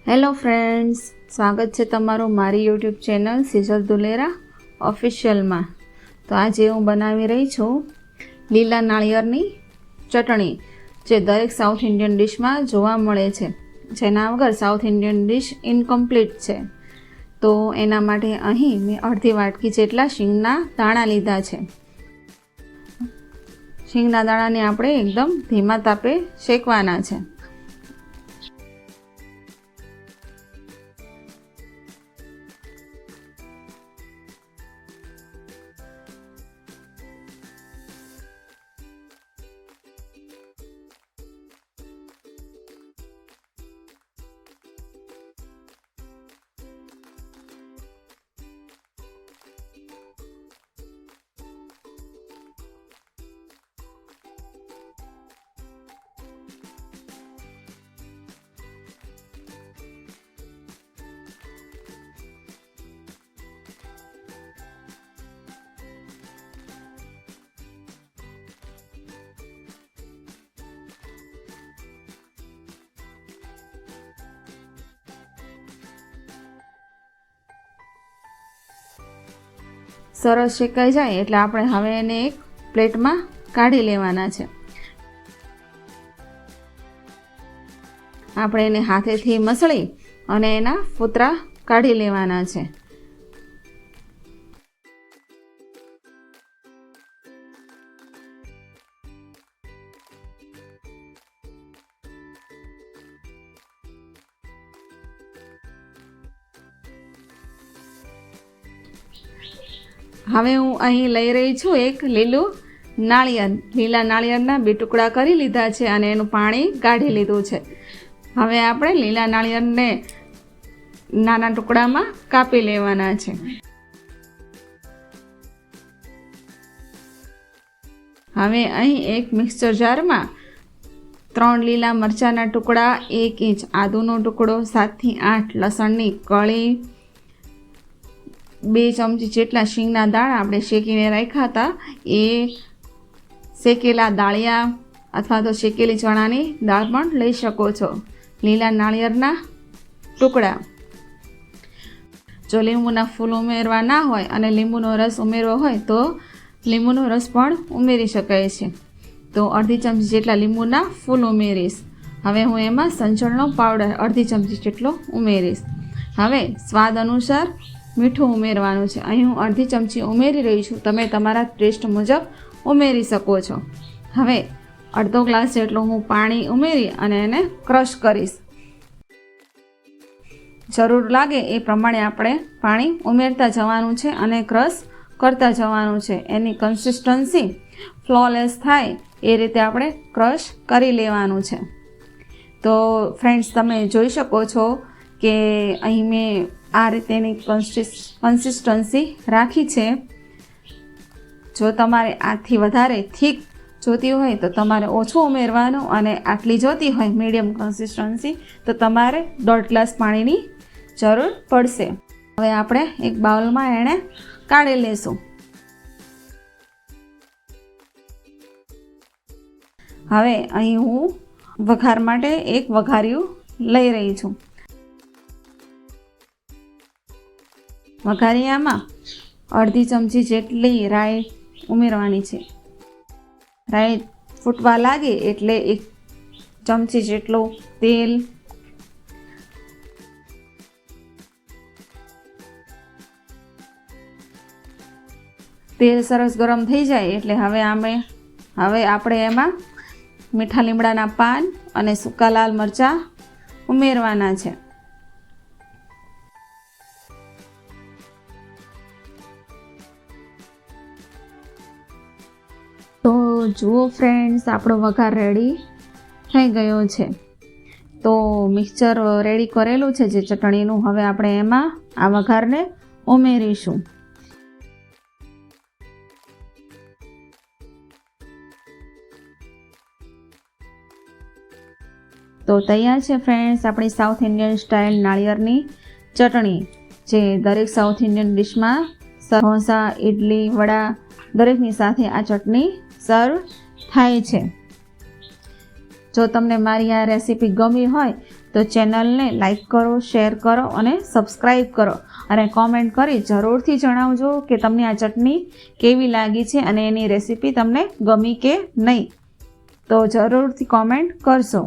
Hello friends, સ્વાગત છે તમારું મારી યુટ્યુબ ચેનલ સિજલ દુલેરા ઓફિશિયલમાં। તો આજે હું બનાવી રહી છું લીલા નાળિયેરની ચટણી, જે દરેક સાઉથ ઇન્ડિયન ડિશમાં જોવા મળે છે, જેના વગર સાઉથ ઇન્ડિયન ડિશ ઇનકમ્પ્લીટ છે। તો એના માટે અહીં મેં અડધી વાટકી જેટલા શીંગના દાણા લીધા છે। શીંગના દાણાને આપણે એકદમ ધીમા તાપે શેકવાના છે। સરસ શેકાઈ જાય એટલે આપણે હવે એને એક પ્લેટમાં કાઢી લેવાના છે। આપણે એને હાથેથી મસળી અને એના ફૂતરા કાઢી લેવાના છે। હવે હું અહીં લઈ રહી છું એક લીલું નાળિયેર। લીલા નાળિયેરના 2 ટુકડા કરી લીધા છે અને એનું પાણી કાઢી લીધું છે। હવે આપણે લીલા નાળિયેરને નાના ટુકડામાં કાપી લેવાના છે। હવે અહીં એક મિક્સર જારમાં 3 લીલા મરચાંના ટુકડા, 1 ઇંચ આદુનો ટુકડો, 7 થી 8 લસણની કળી, 2 ચમચી જેટલા શીંગના દાણા આપણે શેકીને રાખ્યા હતા, એ શેકેલા દાળિયા અથવા તો શેકેલી ચણાની દાળ પણ લઈ શકો છો, લીલા નાળિયેરના ટુકડા। જો લીંબુના ફૂલ ઉમેરવા ના હોય અને લીંબુનો રસ ઉમેરવો હોય તો લીંબુનો રસ પણ ઉમેરી શકાય છે। તો અડધી ચમચી જેટલા લીંબુના ફૂલ ઉમેરીશ। હવે હું એમાં સંચળનો પાવડર અડધી ચમચી જેટલો ઉમેરીશ। હવે સ્વાદ અનુસાર મીઠું ઉમેરવાનું છે। અહીં હું અડધી ચમચી ઉમેરી રહી છું, તમે તમારા ટેસ્ટ મુજબ ઉમેરી શકો છો। હવે અડધો ગ્લાસ જેટલું હું પાણી ઉમેરી અને એને ક્રશ કરીશ। જરૂર લાગે એ પ્રમાણે આપણે પાણી ઉમેરતા જવાનું છે અને ક્રશ કરતા જવાનું છે। એની કન્સિસ્ટન્સી ફ્લોલેસ થાય એ રીતે આપણે ક્રશ કરી લેવાનું છે। તો ફ્રેન્ડ્સ, તમે જોઈ શકો છો કે અહીં મેં આ રીતેની કન્સિસ્ટન્સી રાખી છે। જો તમારે આથી વધારે થીક જોતી હોય તો તમારે ઓછું ઉમેરવાનું, અને આટલી જોતી હોય મીડિયમ કન્સિસ્ટન્સી તો તમારે 1.5 ગ્લાસ પાણીની જરૂર પડશે। હવે આપણે એક બાઉલમાં એને કાઢી લેશું। હવે અહીં હું વઘાર માટે એક વઘારિયું લઈ રહી છું। વઘારિયામાં અડધી ચમચી જેટલી રાઈ ઉમેરવાની છે। રાઈ ફૂટવા લાગે એટલે 1 ચમચી જેટલું તેલ, તેલ સરસ ગરમ થઈ જાય એટલે હવે આપણે એમાં મીઠા લીમડાના પાન અને સૂકા લાલ મરચાં ઉમેરવાના છે। તો જુઓ ફ્રેન્ડ્સ, આપણો વઘાર રેડી થઈ ગયો છે। તો મિક્સચર રેડી કરેલું છે જે ચટણીનું, હવે આપણે એમાં આ વઘારને ઉમેરીશું। તો તૈયાર છે ફ્રેન્ડ્સ આપણી સાઉથ ઇન્ડિયન સ્ટાઇલ નાળિયેરની ચટણી, જે દરેક સાઉથ ઇન્ડિયન ડિશમાં ઢોસા, ઇડલી, વડા દરેકની સાથે આ ચટણી સર્વ થાય છે। જો તમને મારી આ રેસીપી ગમી હોય તો તો ચેનલને લાઈક કરો, શેર કરો અને સબસ્ક્રાઈબ કરો અને કોમેન્ટ કરી જરૂરથી જણાવજો કે તમને આ ચટણી કેવી લાગી છે અને એની રેસીપી તમને ગમી કે નહીં. તો જરૂરથી કોમેન્ટ કરશો.